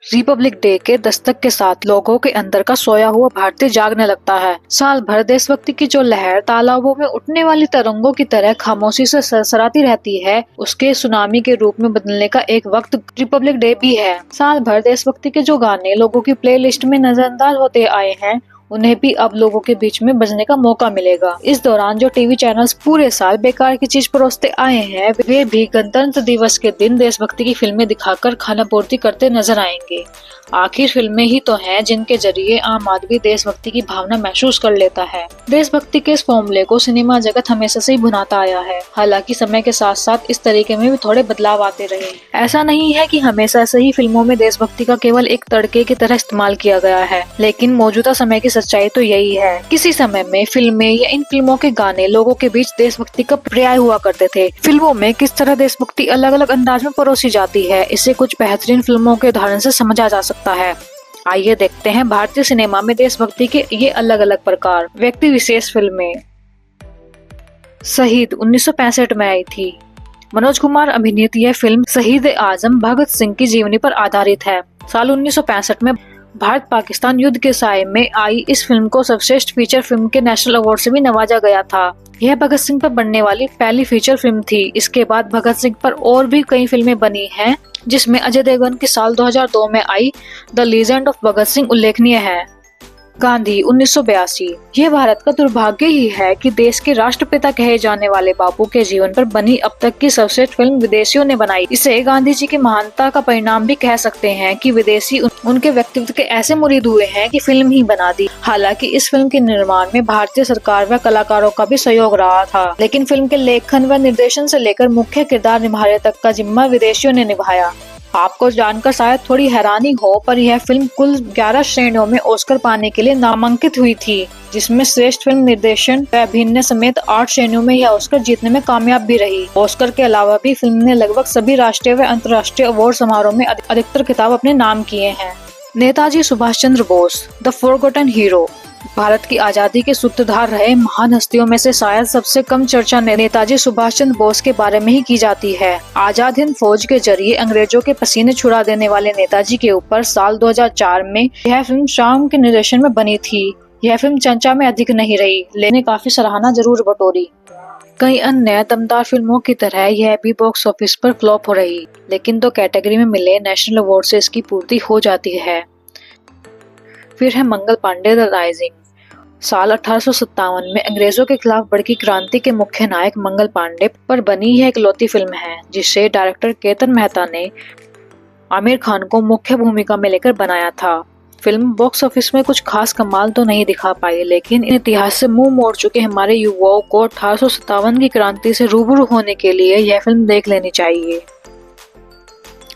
Republic day के दस्तक के साथ लोगों के अंदर का सोया हुआ भारतीय जागने लगता है। साल भर देशभक्ति की जो लहर तालाबों में उठने वाली तरंगों की तरह खामोशी से सरसराती रहती है, उसके सुनामी के रूप में बदलने का एक वक्त रिपब्लिक डे भी है। साल भर देशभक्ति के जो गाने लोगों की प्लेलिस्ट में नजरअंदाज होते आए हैं, उन्हें भी अब लोगों के बीच में बजने का मौका मिलेगा। इस दौरान जो टीवी चैनल्स पूरे साल बेकार की चीज परोसते आए हैं, वे भी गणतंत्र दिवस के दिन देशभक्ति की फिल्में दिखाकर खानापूर्ति करते नजर आएंगे। आखिर फिल्में ही तो हैं जिनके जरिए आम आदमी देशभक्ति की भावना महसूस कर लेता है। देशभक्ति के इस फॉर्मूले को सिनेमा जगत हमेशा से ही भुनाता आया है। हालांकि समय के साथ साथ इस तरीके में भी थोड़े बदलाव आते रहे। ऐसा नहीं है कि हमेशा से ही फिल्मों में देशभक्ति का केवल एक तड़के की तरह इस्तेमाल किया गया है, लेकिन मौजूदा समय की सच्चाई तो यही है। किसी समय में फिल्में या इन फिल्मों के गाने लोगों के बीच देशभक्ति का पर्याय हुआ करते थे। फिल्मों में किस तरह देशभक्ति अलग अलग अंदाज में परोसी जाती है, इसे कुछ बेहतरीन फिल्मों के उदाहरण से समझा जा सकता है। आइए देखते हैं भारतीय सिनेमा में देशभक्ति के ये अलग अलग प्रकार। व्यक्ति विशेष फिल्में। शहीद 1965 में आई थी। मनोज कुमार अभिनीत यह फिल्म शहीद आजम भगत सिंह की जीवनी पर आधारित है। साल 1965 में भारत पाकिस्तान युद्ध के साये में आई इस फिल्म को सर्वश्रेष्ठ फीचर फिल्म के नेशनल अवार्ड से भी नवाजा गया था। यह भगत सिंह पर बनने वाली पहली फीचर फिल्म थी। इसके बाद भगत सिंह पर और भी कई फिल्में बनी हैं, जिसमें अजय देवगन की साल 2002 में I the legend of Bhagat Singh उल्लेखनीय है। गांधी 1982। यह भारत का दुर्भाग्य ही है कि देश के राष्ट्रपिता कहे जाने वाले बापू के जीवन पर बनी अब तक की सर्वश्रेष्ठ फिल्म विदेशियों ने बनाई। इसे गांधी जी की महानता का परिणाम भी कह सकते हैं कि विदेशी उनके व्यक्तित्व के ऐसे मुरीद हुए हैं कि फिल्म ही बना दी। हालांकि इस फिल्म के निर्माण में भारतीय सरकार व कलाकारों का भी सहयोग रहा था, लेकिन फिल्म के लेखन व निर्देशन से लेकर मुख्य किरदार निभाने तक का जिम्मा विदेशियों ने निभाया। आपको जानकर शायद थोड़ी हैरानी हो, पर यह फिल्म कुल 11 श्रेणियों में ऑस्कर पाने के लिए नामांकित हुई थी, जिसमें श्रेष्ठ फिल्म निर्देशन व अभिनय समेत 8 श्रेणियों में यह ऑस्कर जीतने में कामयाब भी रही। ऑस्कर के अलावा भी फिल्म ने लगभग सभी राष्ट्रीय व अंतर्राष्ट्रीय अवार्ड समारोह में अधिकतर खिताब अपने नाम किए हैं। Netaji Subhash Chandra Bose, the forgotten hero. Bharat की आजादी के सूत्रधार रहे महान हस्तियों में से शायद सबसे कम चर्चा नेताजी सुभाष चंद्र बोस के बारे में ही की जाती है। आजाद हिंद फौज के जरिए अंग्रेजों के पसीने छुड़ा देने वाले नेताजी के ऊपर साल 2004 में यह फिल्म शाम के निर्देशन में बनी थी। यह फिल्म चर्चा में अधिक नहीं रही, लेकिन काफी सराहना जरूर बटोरी। कई अन्य दमदार फिल्मों की तरह यह भी बॉक्स ऑफिस पर फ्लॉप हो रही, लेकिन 2 कैटेगरी में मिले नेशनल अवार्ड से इसकी पूर्ति हो जाती है। फिर है मंगल पांडे द राइजिंग। साल 1857 में अंग्रेजों के खिलाफ भड़की क्रांति के मुख्य नायक मंगल पांडे पर बनी यह इकलौती फिल्म है, जिसे डायरेक्टर केतन मेहता ने आमिर खान को मुख्य भूमिका में लेकर बनाया था। फिल्म बॉक्स ऑफिस में कुछ खास कमाल तो नहीं दिखा पाई, लेकिन इतिहास से मुंह मोड़ चुके हमारे युवाओं को 1857 की क्रांति से रूबरू होने के लिए यह फिल्म देख लेनी चाहिए।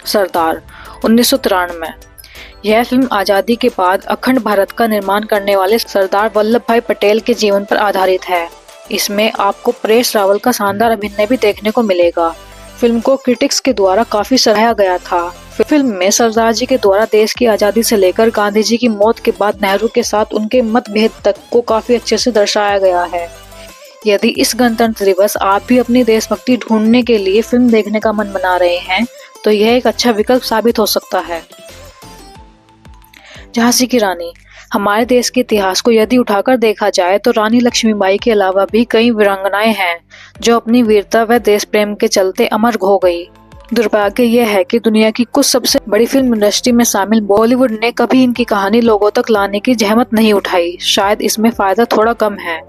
सरदार 1993। यह फिल्म आजादी के बाद अखंड भारत का निर्माण करने वाले सरदार वल्लभ भाई पटेल के जीवन पर आधारित है। इसमें आपको परेश रावल का शानदार अभिनय भी देखने को मिलेगा। फिल्म को क्रिटिक्स के द्वारा काफी सराहा गया था। फिल्म में सरदार जी के द्वारा देश की आजादी से लेकर गांधी जी की मौत के बाद नेहरू के साथ उनके मतभेद तक को काफी अच्छे से दर्शाया गया है। यदि इस गणतंत्र दिवस आप भी अपनी देशभक्ति ढूंढने के लिए फिल्म देखने का मन बना रहे हैं, तो यह एक अच्छा विकल्प साबित हो सकता है। झांसी की रानी। हमारे देश के इतिहास को यदि उठाकर देखा जाए तो रानी लक्ष्मीबाई के अलावा भी कई वीरांगनाएं हैं जो अपनी वीरता व देश प्रेम के चलते अमर हो गई। दुर्भाग्य यह है कि दुनिया की कुछ सबसे बड़ी फिल्म इंडस्ट्री में शामिल बॉलीवुड ने कभी इनकी कहानी लोगों तक लाने की जहमत नहीं उठाई। शायद इसमें फायदा थोड़ा कम है।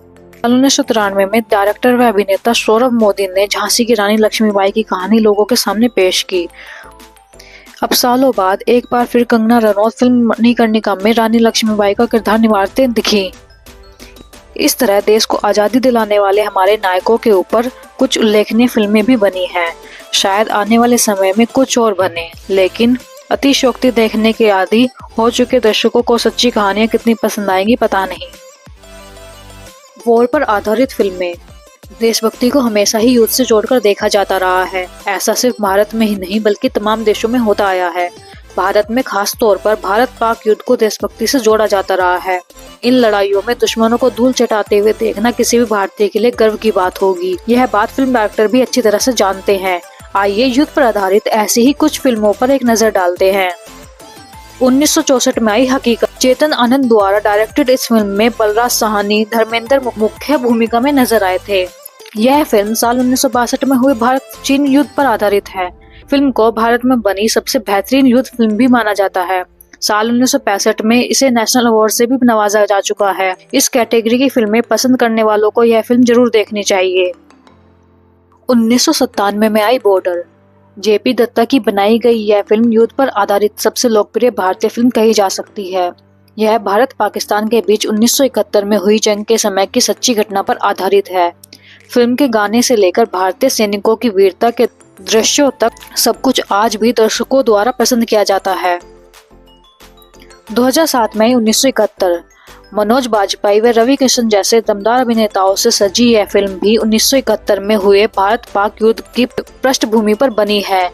1993 में डायरेक्टर व अभिनेता सौरभ मोदी ने झांसी की रानी लक्ष्मीबाई की कहानी लोगों के सामने पेश की। अब सालों बाद एक बार फिर कंगना रनौत फिल्म मणिकर्णिका में रानी लक्ष्मीबाई का किरदार निभाते दिखी। इस तरह देश को आजादी दिलाने वाले हमारे नायकों के ऊपर कुछ उल्लेखनीय फिल्में भी बनी हैं। शायद आने वाले समय में कुछ और बने, लेकिन अतिशयोक्ति देखने के आदी हो चुके दर्शकों को सच्ची कहानियां कितनी पसंद आएंगी पता नहीं। वॉर पर आधारित फिल्में। देशभक्ति को हमेशा ही युद्ध से जोड़कर देखा जाता रहा है। ऐसा सिर्फ भारत में ही नहीं बल्कि तमाम देशों में होता आया है। भारत में खास तौर पर भारत पाक युद्ध को देशभक्ति से जोड़ा जाता रहा है। इन लड़ाइयों में दुश्मनों को धूल चटाते हुए देखना किसी भी भारतीय के लिए गर्व की बात होगी। यह बात फिल्म डायरेक्टर भी अच्छी तरह से जानते हैं। आइए युद्ध पर आधारित ऐसी ही कुछ फिल्मों पर एक नजर डालते हैं। 1964 में आई हकीकत। चेतन आनंद द्वारा डायरेक्टेड इस फिल्म में बलराज साहनी, धर्मेंद्र मुख्य भूमिका में नजर आए थे। यह फिल्म साल 1962 में हुए भारत चीन युद्ध पर आधारित है। फिल्म को भारत में बनी सबसे बेहतरीन युद्ध फिल्म भी माना जाता है। साल 1965 में इसे नेशनल अवार्ड से भी नवाजा जा चुका है। इस कैटेगरी की फिल्में पसंद करने वालों को यह फिल्म जरूर देखनी चाहिए। 1997 में आई बॉर्डर। जेपी दत्ता की बनाई गई यह फिल्म युद्ध पर आधारित सबसे लोकप्रिय भारतीय फिल्म कही जा सकती है। यह भारत पाकिस्तान के बीच 1971 में हुई जंग के समय की सच्ची घटना पर आधारित है। फिल्म के गाने से लेकर भारतीय सैनिकों की वीरता के दृश्यों तक सब कुछ आज भी दर्शकों द्वारा पसंद किया जाता है। 2007 में 1971 मनोज बाजपेयी व रवि किशन जैसे दमदार अभिनेताओं से सजी यह फिल्म भी 1971 में हुए भारत पाक युद्ध की पृष्ठभूमि पर बनी है।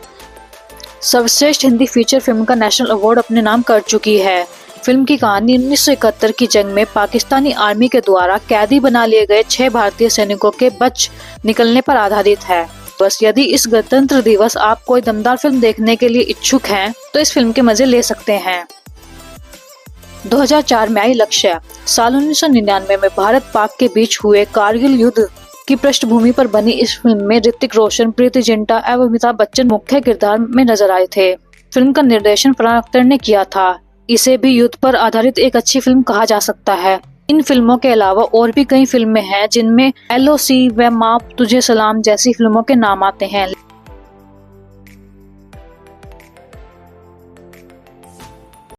सर्वश्रेष्ठ हिंदी फीचर फिल्म का नेशनल अवार्ड अपने नाम कर चुकी है। फिल्म की कहानी 1971 की जंग में पाकिस्तानी आर्मी के द्वारा कैदी बना लिए गए 6 भारतीय सैनिकों के बच निकलने पर आधारित है। बस यदि इस गणतंत्र दिवस आप कोई दमदार फिल्म देखने के लिए इच्छुक हैं तो इस फिल्म के मजे ले सकते हैं। 2004 में आई लक्ष्य। साल 1999 में भारत पाक के बीच हुए कारगिल युद्ध की पृष्ठभूमि पर बनी इस फिल्म में ऋतिक रोशन, प्रीति जिंटा एवं अमिताभ बच्चन मुख्य किरदार में नजर आए थे। फिल्म का निर्देशन फरहान अख्तर ने किया था। इसे भी युद्ध पर आधारित एक अच्छी फिल्म कहा जा सकता है। इन फिल्मों के अलावा और भी कई फिल्में हैं जिनमें LOC व माँ तुझे सलाम जैसी फिल्मों के नाम आते हैं।